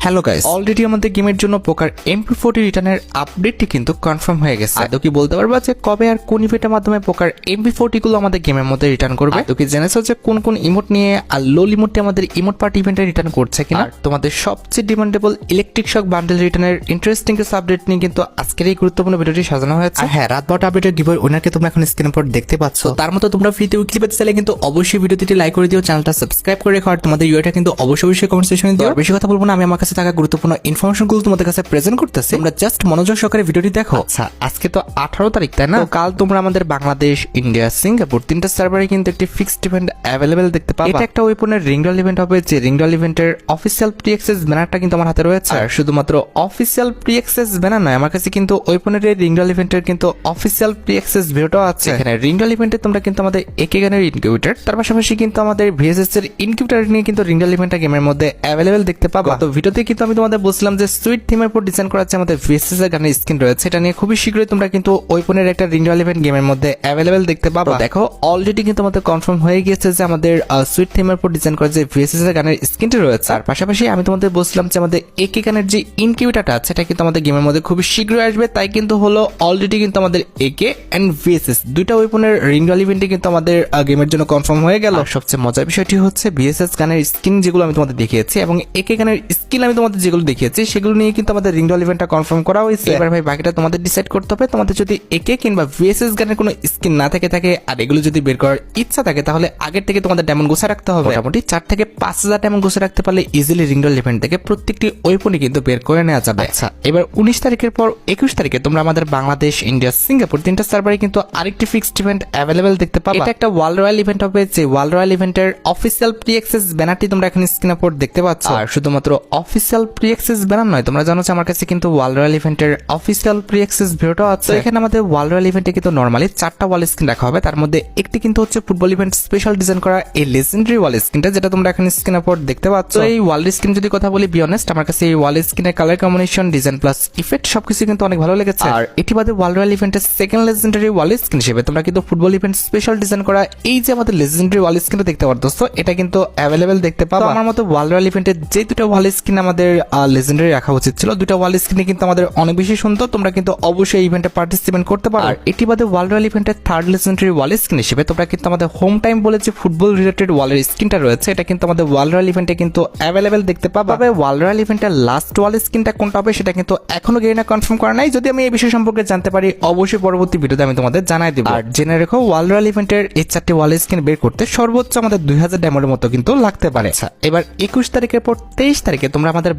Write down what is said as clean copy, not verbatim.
Hello guys, already আমাদের গেমের জন্য পোকার MP40 রিটার্নের আপডেটটি কিন্তু কনফার্ম হয়ে গেছে। আদৌ কি বলতে পারবা যে কবে আর কোন ইভেন্টের মাধ্যমে পোকার MP40 গুলো আমাদের গেমের মধ্যে রিটার্ন করবে? আদৌ কি জেনেছো যে কোন কোন ইমোট নিয়ে আর লোল ইমোটটি আমাদের ইমোট পার্টি ইভেন্টে রিটার্ন করছে কিনা? আর তোমাদের সবচেয়ে ডিমান্ডেবল ইলেকট্রিক শক বান্ডেল রিটার্নের ইন্টারেস্টিং কিছু আপডেট নিয়ে কিন্তু আজকের এই গুরুত্বপূর্ণ ভিডিওটি সাজানো হয়েছে। আর হ্যাঁ, রাত 12টা আপডেটের গিভওয়ে উইনারকে তোমরা এখন স্ক্রিনের উপর দেখতে পাচ্ছ। তার মতো তোমরা ফ্রিতে উইকলি পেতে চাইলে কিন্তু অবশ্যই ভিডিওটি লাইক করে দিও, চ্যানেলটা সাবস্ক্রাইব করে রেখো, আর তোমাদের ইউআইটা কিন্তু অবশ্যই কমেন্ট সেকশনে দিও। বেশি কথা বলবো না, আমি আমার কাছে থাকা গুরুত্বপূর্ণ ইনফরমেশনগুলো তোমাদের কাছে প্রেজেন্ট করতেছি, তোমরা জাস্ট মনোযোগ সহকারে ভিডিওটি দেখো। আচ্ছা, আজকে তো 18 তারিখ, তাই না? তো কাল তোমরা আমাদের বাংলাদেশ, ইন্ডিয়া, সিঙ্গাপুর তিনটা সার্ভারে কিন্তু একটি ফিক্সড ইভেন্ট অ্যাভেলেবেল দেখতে পাবে। এটা একটা ওয়েপনের রিংডল ইভেন্ট হবে, যে রিংডল ইভেন্টের অফিসিয়াল প্রি অ্যাক্সেস ব্যানারটা কিন্তু আমার হাতে রয়েছে। আর শুধুমাত্র অফিসিয়াল প্রি অ্যাক্সেস ব্যানার নয়, আমার কাছে কিন্তু ওয়েপনের এই রিংডল ইভেন্টের কিন্তু অফিসিয়াল প্রি অ্যাক্সেস ভিডিওটাও আছে। এখানে রিংডল ইভেন্টে তোমরা কিন্তু আমাদের একে গানের ইনকিউবেটর, তার পাশাপাশি কিন্তু আমাদের ভিএসএস এর ইনকিউবেটর নিয়ে কিন্তু রিংডল ইভেন্টটা গেমের মধ্যে অ্যাভেলেবেল দেখতে পাবা। তো ভিডিওতে কিন্তু আমি তোমাদের বলছিলাম যে সুইট থিমের উপর ডিজাইন করা আছে আমাদের ভিএসএস এর গানের স্কিন রয়েছে, এটা নিয়ে খুবই শীঘ্রই তোমরা কিন্তু ওয়েপনের একটা রিংডল ইভেন্ট গেমের মধ্যে অ্যাভেলেবেল দেখতে পাবা। দেখো, অলরেডি কিন্তু আমাদের কনফার্ম হয়ে গিয়েছে যে আমাদের সুইট থিমের উপর ডিজাইন করা যে ভিএসএস এর গানের স্কিনটি রয়েছে। আর পাশাপাশি আমি তোমাদের বলছিলাম যে আমাদের একে গানের যে ইনকিউবেটরটা আছে এটা কিন্তু আমাদের গেমের মধ্যে খুবই শীঘ্রই আসবে। তাই কিন্তু হলো অলরেডি কিন্তু আমাদের একে এন্ড ভিএসএস দুইটা ওয়েপনের রিংডল ইভেন্টে কিন্তু আমাদের গেমের জন্য কনফার্ম হয়ে গেল। সবচেয়ে মজার বিষয়টি হচ্ছে ভিএসএস গানের স্কিন যেগুলো আমি তোমাদের দেখিয়েছি এবং একে গানের স্কিন আমি তোমাদের যেগুলো দেখিয়েছি সেগুলো নিয়ে কিন্তু আমাদের রিংডল ইভেন্টটা কনফার্ম করা হয়েছে। এবার ভাই বাকিটা তোমাদের ডিসাইড করতে হবে। তোমাদের যদি একে কিংবা ভিএসএস গানের কোনো স্কিন না থাকে আর এগুলো যদি বের করার ইচ্ছা থাকে তাহলে আগের থেকে তোমাদের ডায়মন্ড গোছা রাখতে হবে। মোটামুটি 4 থেকে 5,000 ডায়মন্ড গোছা রাখতে পারলে ইজিলি রিংডল ইভেন্ট থেকে প্রত্যেকটি ওয়েপনই কিন্তু বের করে নেওয়া যাবে। আচ্ছা, এবার 19 তারিখের পর 21 তারিখে তোমরা আমাদের বাংলাদেশ, ইন্ডিয়া, সিঙ্গাপুর তিনটা সার্ভারে কিন্তু আরেকটি ফিক্সড ইভেন্ট অ্যাভেলেবেল দেখতে পাবে। এটা একটা ওয়ার্ল্ড রয়্যাল ইভেন্ট হবে, যে ওয়ার্ল্ড রয়্যাল ইভেন্টের অফিসিয়াল প্রি অ্যাক্সেস ব্যানারটি তোমরা এখন স্ক্রিনের উপর দেখতে পাচ্ছ। আর শুধুমাত্র অফিসিয়াল প্রি অ্যাক্সেস ব্যানার নয়, তোমরা জানো যে আমার কাছে কিন্তু ওয়ার্ল্ড রয়্যাল ইভেন্টের অফিসিয়াল প্রি অ্যাক্সেস ভিডিওটাও আছে। এখানে আমাদের ওয়ার্ল্ড রয়্যাল ইভেন্টে কিন্তু নরমালি 4টা ওয়াল স্ক্রিন রাখা হবে, তার মধ্যে একটি কিন্তু হচ্ছে ফুটবল ইভেন্ট স্পেশাল ডিজাইন করা এই লেজেন্ডারি ওয়াল স্ক্রিনটা, যেটা তোমরা এখন স্ক্রিনের উপর দেখতে পাচ্ছ। এই ওয়াল স্ক্রিন যদি কথা বলি, বি অনেস্ট, আমার কাছে এই ওয়াল স্ক্রিনের colour combination, design plus effect সবকিছু কিন্তু অনেক ভালো লেগেছে। আর এটি বাদে ওয়ার্ল্ড রয়্যাল ইভেন্টের সেকেন্ড লেজেন্ডারি ওয়াল স্ক্রিন হিসেবে তোমরা কিন্তু ফুটবল ইভেন্ট স্পেশাল ডিজাইন করা এই যে আমাদের লেজেন্ডারি ওয়াল স্ক্রিনটা দেখতে পারতেছো, এটা কিন্তু অ্যাভেলেবেল দেখতে পাবো। আমার মতে ওয়ার্ল্ড রয়্যাল ইভেন্টের যে দুটো ওয়াল স্ক্রিন আমাদের লেজেন্ডারি রাখা উচিত ছিল, দুটো ওয়াল স্ক্রিনে কিন্তু আমাদের অনেক বেশি সুন্দর। তোমরা কিন্তু অবশ্যই ইভেন্টে পার্টিসিপেট করতে পারো। আর এটি বাদে ওয়ার্ল্ড রয়্যাল ইভেন্টের থার্ড লেজেন্ডারি ওয়াল স্ক্রিন হিসেবে তোমরা কিন্তু আমাদের হোম টাইম বলে যে ফুটবল রিলেটেড ওয়ালের স্ক্রিনটা রয়েছে, এটা কিন্তু আমাদের ওয়ার্ল্ড রয়্যাল ইভেন্টে কিন্তু অ্যাভেলেবেল দেখতে পাবো। তবে ওয়ার্ল্ড রয়্যাল ইভেন্টের লাস্ট ওয়াল স্ক্রিনটা কোনটা হবে সেটা কিন্তু এখনো গেরিনা কনফার্ম করা নাই। যদি আমি এই বিষয় সম্পর্কে জানতে পারি অবশ্যই পরবর্তী ভিডিওতে আমি তোমাদের জানাই দেব। আর জেনে রেখো, ওয়ার্ল্ড রয়্যাল ইভেন্টের এই 4টি ওয়াল স্ক্রিন বের করতে সর্বোচ্চ আমাদের 2000 ডায়মন্ডের মতো কিন্তু লাগতে পারে। এবার 21 তারিখের পর 23 তারিখে তোমরা আমাদের